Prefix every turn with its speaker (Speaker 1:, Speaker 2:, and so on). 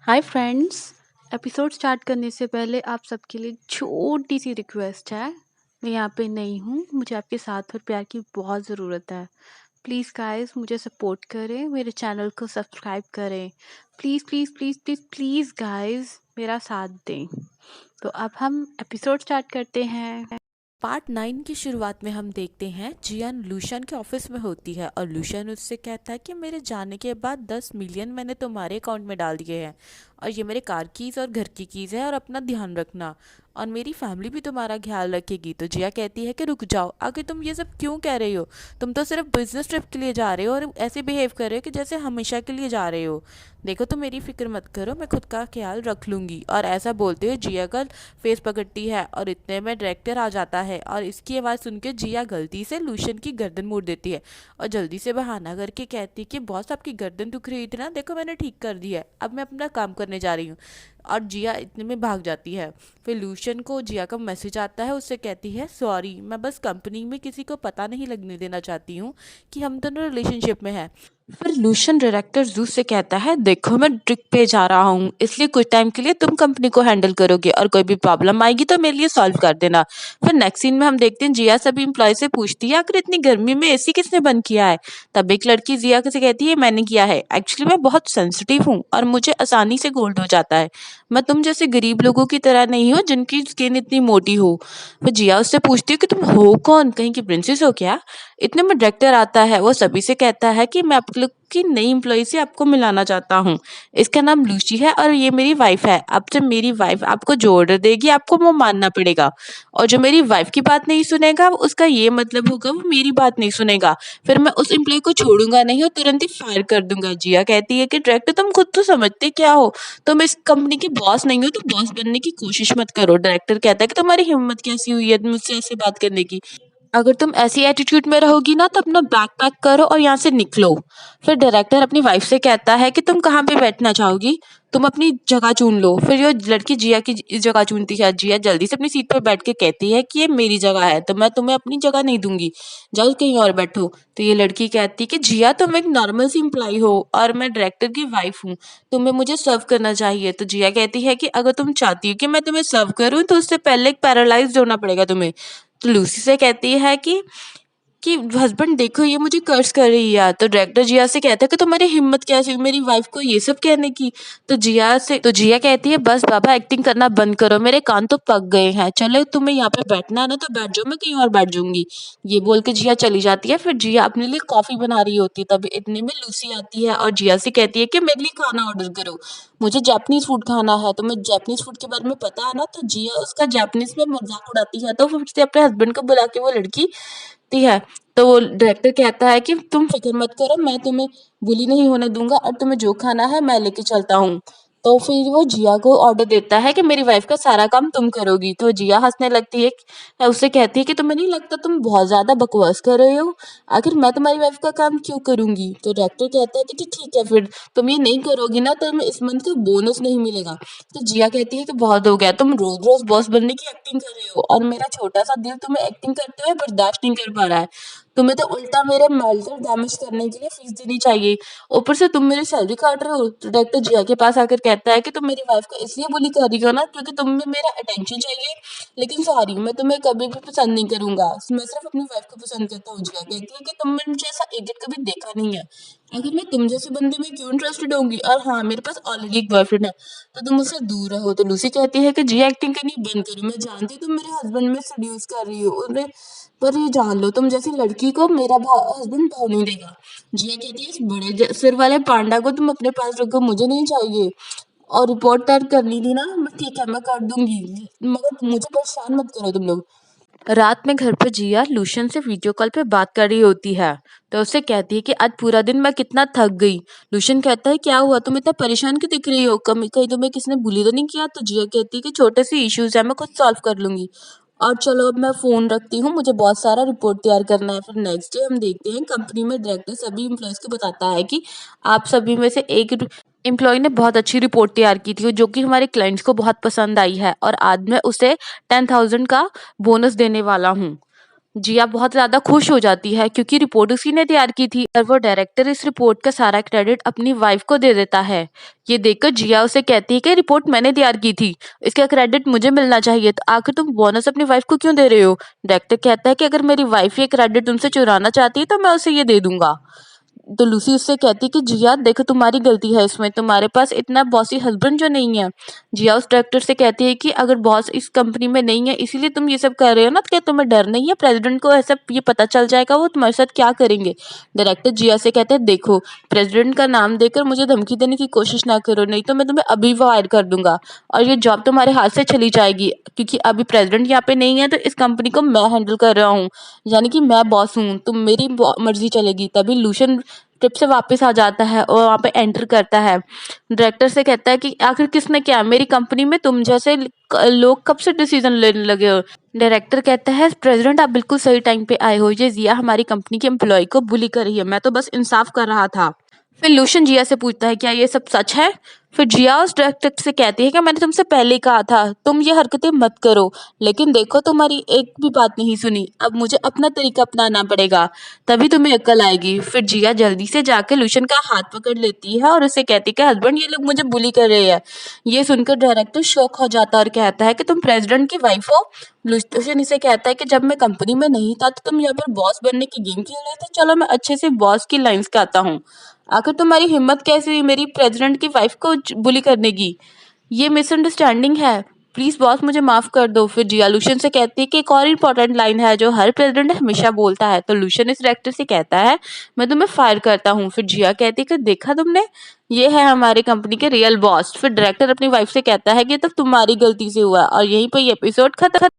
Speaker 1: Hi friends. Episode start करने से पहले आप सबके लिए छोटी सी रिक्वेस्ट है। मैं यहाँ पे नई हूँ, मुझे आपके साथ और प्यार की बहुत ज़रूरत है। प्लीज़ गाइस मुझे सपोर्ट करें, मेरे चैनल को सब्सक्राइब करें। Please please please please please guys मेरा साथ दें। तो अब हम एपिसोड स्टार्ट करते हैं।
Speaker 2: पार्ट 9 की शुरुआत में हम देखते हैं जियान लूशन के ऑफिस में होती है और लूशन उससे कहता है कि मेरे जाने के बाद 10 मिलियन मैंने तुम्हारे अकाउंट में डाल दिए हैं और ये मेरे कार कीज़ और घर की कीज़ है और अपना ध्यान रखना और मेरी फैमिली भी तुम्हारा ख्याल रखेगी। तो जिया कहती है कि रुक जाओ, आगे तुम ये सब क्यों कह रही हो? तुम तो सिर्फ बिजनेस ट्रिप के लिए जा रहे हो और ऐसे बिहेव कर रहे हो कि जैसे हमेशा के लिए जा रहे हो। देखो तुम मेरी फिक्र मत करो, मैं खुद का ख्याल रख लूँगी। और ऐसा बोलते हुए जिया का फेस पकड़ती है और इतने में डायरेक्टर आ जाता है और इसकी आवाज़ सुन के जिया गलती से लूशन की गर्दन मोड़ देती है और जल्दी से बहाना करके कहती है कि बॉस आपकी गर्दन दुख रही थी ना, देखो मैंने ठीक कर दी है, अब मैं अपना काम करने जा रही हूँ। और जिया इतने में भाग जाती है। फिर लूशन को जिया का मैसेज आता है, उससे कहती है सॉरी, मैं बस कंपनी में किसी को पता नहीं लगने देना चाहती हूँ कि हम दोनों रिलेशनशिप में हैं। फिर लूशन डायरेक्टर जूस से कहता है देखो मैं ट्रिप पे जा रहा हूँ, इसलिए कुछ टाइम के लिए तुम कंपनी को हैंडल करोगे और कोई भी प्रॉब्लम आएगी तो मेरे लिए सॉल्व कर देना। फिर नेक्स्ट सीन में हम देखते हैं जिया सभी एम्प्लॉय से पूछती है आखिर इतनी गर्मी में एसी किसने बंद किया है। तब एक लड़की जिया से कहती है मैंने किया है, एक्चुअली मैं बहुत सेंसिटिव हूँ और मुझे आसानी से कोल्ड हो जाता है। मैं तुम जैसे गरीब लोगों की तरह नहीं हूँ जिनकी स्किन इतनी मोटी हो। फिर जिया उससे पूछती है कि तुम हो कौन, कहीं की प्रिंसेस हो क्या? इतने में डायरेक्टर आता है, वो सभी से कहता है कि मैं आप लोग की नई एम्प्लॉय से आपको मिलाना चाहता हूँ। इसका नाम लूसी है और ये मेरी वाइफ है। अब जब मेरी वाइफ आपको जो ऑर्डर देगी आपको वो मानना पड़ेगा और जो मेरी वाइफ की बात नहीं सुनेगा उसका ये मतलब होगा वो मेरी बात नहीं सुनेगा। फिर मैं उस एम्प्लॉय को छोड़ूंगा नहीं और तुरंत ही फायर कर दूंगा। जिया कहती है कि डायरेक्टर तुम खुद तो समझते क्या हो, तुम इस कंपनी के बॉस नहीं हो तो बॉस बनने की कोशिश मत करो। डायरेक्टर कहता है कि तुम्हारी हिम्मत कैसी हुई है मुझसे ऐसे बात करने की? अगर तुम ऐसी एटीट्यूड में रहोगी ना तो अपना बैग पैक करो और यहाँ से निकलो। फिर डायरेक्टर अपनी वाइफ से कहता है कि तुम कहाँ पे बैठना चाहोगी, तुम अपनी जगह चुन लो। फिर ये लड़की जिया की जगह चुनती है। जिया जल्दी से अपनी सीट पर बैठ के कहती है कि ये मेरी जगह है तो मैं तुम्हें अपनी जगह नहीं दूंगी, जाओ कहीं और बैठो। तो ये लड़की कहती है कि जिया तुम एक नॉर्मल सी एम्प्लॉय हो और मैं डायरेक्टर की वाइफ हूँ, तुम्हें मुझे सर्व करना चाहिए। तो जिया कहती है कि अगर तुम चाहती हो कि मैं तुम्हें सर्व करूँ तो उससे पहले एक पैरालाइज होना पड़ेगा तुम्हें। तो लूसी से कहती है कि हस्बैंड देखो ये मुझे कर्ज कर रही है। तो डायरेक्टर जिया से कहता है कि तुम्हारी हिम्मत कैसे हुई मेरी वाइफ को ये सब कहने की? तो जिया कहती है बस बाबा एक्टिंग करना बंद करो, मेरे कान तो पक गए हैं, चलो तुम्हें यहाँ पे बैठना है ना तो बैठ जाओ, मैं कहीं और बैठ जाऊंगी। ये बोल के जिया चली जाती है। फिर जिया अपने लिए कॉफी बना रही होती है, तभी इतने में लूसी आती है और जिया से कहती है कि मेरे लिए खाना ऑर्डर करो, मुझे जापानीज फूड खाना है। तुम्हें जापानीज फूड के बारे में पता है ना? तो जिया उसका जापानीज में मजाक उड़ाती है तो फिर से अपने हस्बैंड को बुला के वो लड़की ती है। तो वो डायरेक्टर कहता है कि तुम फिक्र मत करो, मैं तुम्हें बुली नहीं होने दूंगा और तुम्हें जो खाना है मैं लेके चलता हूँ। तो फिर वो जिया को ऑर्डर देता है कि मेरी वाइफ का सारा काम तुम करोगी। तो जिया हंसने लगती है, उससे कहती है कि तुम्हें नहीं लगता तुम बहुत ज्यादा बकवास कर रहे हो, आखिर मैं तुम्हारी वाइफ का काम क्यों करूंगी? तो डायरेक्टर कहता है कि ठीक है, फिर तुम ये नहीं करोगी ना तो तुम्हें इस मंथ का बोनस नहीं मिलेगा। तो जिया कहती है कि बहुत हो गया, तुम रोज रोज बॉस बनने की एक्टिंग कर रहे हो और मेरा छोटा सा दिल तुम्हें एक्टिंग करते हुए बर्दाश्त नहीं कर पा रहा है। तुम्हें तो उल्टा मेरे मेंटल डैमेज करने के लिए फीस देनी चाहिए, ऊपर से तुम मेरी सैलरी काट रहे हो। तो डायरेक्टर जिया के पास आकर कहता है कि तुम मेरी वाइफ को इसलिए बुली कर रही हो ना क्योंकि तुम्हें मेरा अटेंशन चाहिए, लेकिन सॉरी मैं तुम्हें कभी भी पसंद नहीं करूंगा, मैं सिर्फ अपनी वाइफ को पसंद करता हूँ। जिया कहती है कि तुमने मुझे ऐसा इडियट कभी देखा नहीं है, आखिर मैं तुम जैसे बंदे में क्यों इंटरेस्टेड होंगी, और हाँ मेरे पास ऑलरेडी एक बॉयफ्रेंड है तो तुम मुझसे दूर रहो। तो लूसी कहती है कि जी एक्टिंग करनी बंद करो, मैं जानती हूँ तुम मेरे हस्बैंड में सेड्यूस कर रही हो उन्हें, पर ये जान लो तुम जैसी लड़की को मेरा हस्बैंड भाव नहीं देगा। जिया कहती है इस बड़े सिर वाले पांडा को तुम अपने पास रखो, मुझे नहीं चाहिए। और रिपोर्ट दर्ज करनी थी ना, मैं ठीक है मैं कर दूंगी, मगर मुझे परेशान मत करो तुम लोग। रात में घर पर जिया लूशन से वीडियो कॉल पे बात कर रही होती है। तो उससे कहती है कि आज पूरा दिन मैं कितना थक गई। लूशन कहता है क्या हुआ, तुम इतना परेशान क्यों दिख रही हो, कहीं तुम्हें किसने बुली तो नहीं किया? तो जिया कहती है कि छोटे से इश्यूज है, मैं खुद सॉल्व कर लूंगी। और चलो अब मैं फोन रखती हूँ, मुझे बहुत सारा रिपोर्ट तैयार करना है। फिर नेक्स्ट डे हम देखते हैं कंपनी में डायरेक्टर सभी एम्प्लॉयज को बताता है कि आप सभी में से एक एम्प्लॉय ने बहुत अच्छी रिपोर्ट तैयार की थी जो कि हमारे क्लाइंट्स को बहुत पसंद आई है और आज मैं उसे 10,000 का बोनस देने वाला हूँ।
Speaker 1: जिया बहुत ज़्यादा खुश हो जाती है क्योंकि रिपोर्ट उसी ने तैयार की थी और वो डायरेक्टर इस रिपोर्ट का सारा क्रेडिट अपनी वाइफ को दे देता है। ये देखकर जिया उसे कहती है कि रिपोर्ट मैंने तैयार की थी, इसका क्रेडिट मुझे मिलना चाहिए, तो आखिर तुम बोनस अपनी वाइफ को क्यों दे रहे हो? डायरेक्टर कहता है कि अगर मेरी वाइफ ये क्रेडिट तुमसे चुराना चाहती है तो मैं उसे ये दे दूंगा। तो लूसी उससे कहती कि जिया देखो तुम्हारी गलती है इसमें, तुम्हारे पास इतना बॉसी हस्बैंड जो नहीं है। जिया उस डायरेक्टर से कहती है कि अगर बॉस इस कंपनी में नहीं है इसीलिए तुम ये सब कर रहे हो ना, तो क्या तुम्हें डर नहीं है प्रेसिडेंट को ऐसा ये पता चल जाएगा वो तुम्हारे साथ क्या करेंगे? डायरेक्टर जिया से कहते हैं देखो, प्रेसिडेंट का नाम देकर मुझे धमकी देने की कोशिश ना करो, नहीं तो मैं तुम्हें अभी फायर कर दूंगा और ये जॉब तुम्हारे हाथ से चली जाएगी, क्योंकि अभी प्रेसिडेंट यहाँ पे नहीं है तो इस कंपनी को मैं हैंडल कर रहा हूँ, यानी कि मैं बॉस हूँ, तुम मेरी मर्जी चलेगी। तभी लूशन ट्रिप से वापस आ जाता है और वहाँ पे एंटर करता है। डायरेक्टर से कहता है कि आखिर किसने क्या, मेरी कंपनी में तुम जैसे लोग कब से डिसीजन लेने लगे हो? डायरेक्टर कहता है प्रेसिडेंट आप बिल्कुल सही टाइम पे आए हो, ये जिया हमारी कंपनी के एम्प्लॉय को बुली कर रही है, मैं तो बस इंसाफ कर रहा था। फिर लूशन जिया से पूछता है क्या ये सब सच है? फिर जिया उस डायरेक्टर से कहती है कि मैंने तुमसे पहले ही कहा था तुम ये हरकतें मत करो, लेकिन देखो तुम्हारी एक भी बात नहीं सुनी, अब मुझे अपना तरीका अपनाना पड़ेगा, तभी तुम्हें अक्ल आएगी। फिर जिया जल्दी से जाकर लूशन का हाथ पकड़ लेती है और उसे कहती है कि हस्बैंड ये लोग मुझे बुली कर रहे हैं। ये सुनकर डायरेक्टर शॉक हो जाता है और कहता है कि तुम प्रेसिडेंट की वाइफ हो? लूशन इसे कहता है कि जब मैं कंपनी में नहीं था तो तुम यहाँ पर बॉस बनने की गेम खेल रहे थे, चलो मैं अच्छे से बॉस की लाइंस कहता हूँ। आखिर तुम्हारी हिम्मत कैसे हुई मेरी प्रेसिडेंट की वाइफ को बुली करने की? ये मिसअंडरस्टैंडिंग है, प्लीज बॉस मुझे माफ कर दो। फिर जिया लूशन से कहती है कि एक और इम्पोर्टेंट लाइन है जो हर प्रेसिडेंट हमेशा बोलता है, तो लूशन इस डायरेक्टर से कहता है मैं तुम्हें फायर करता हूँ। फिर जिया कहती है कि देखा तुमने, ये है हमारी कंपनी के रियल बॉस। फिर डायरेक्टर अपनी वाइफ से कहता है कि ये तो तुम्हारी गलती से हुआ और यहीं पर ये एपिसोड खत्म।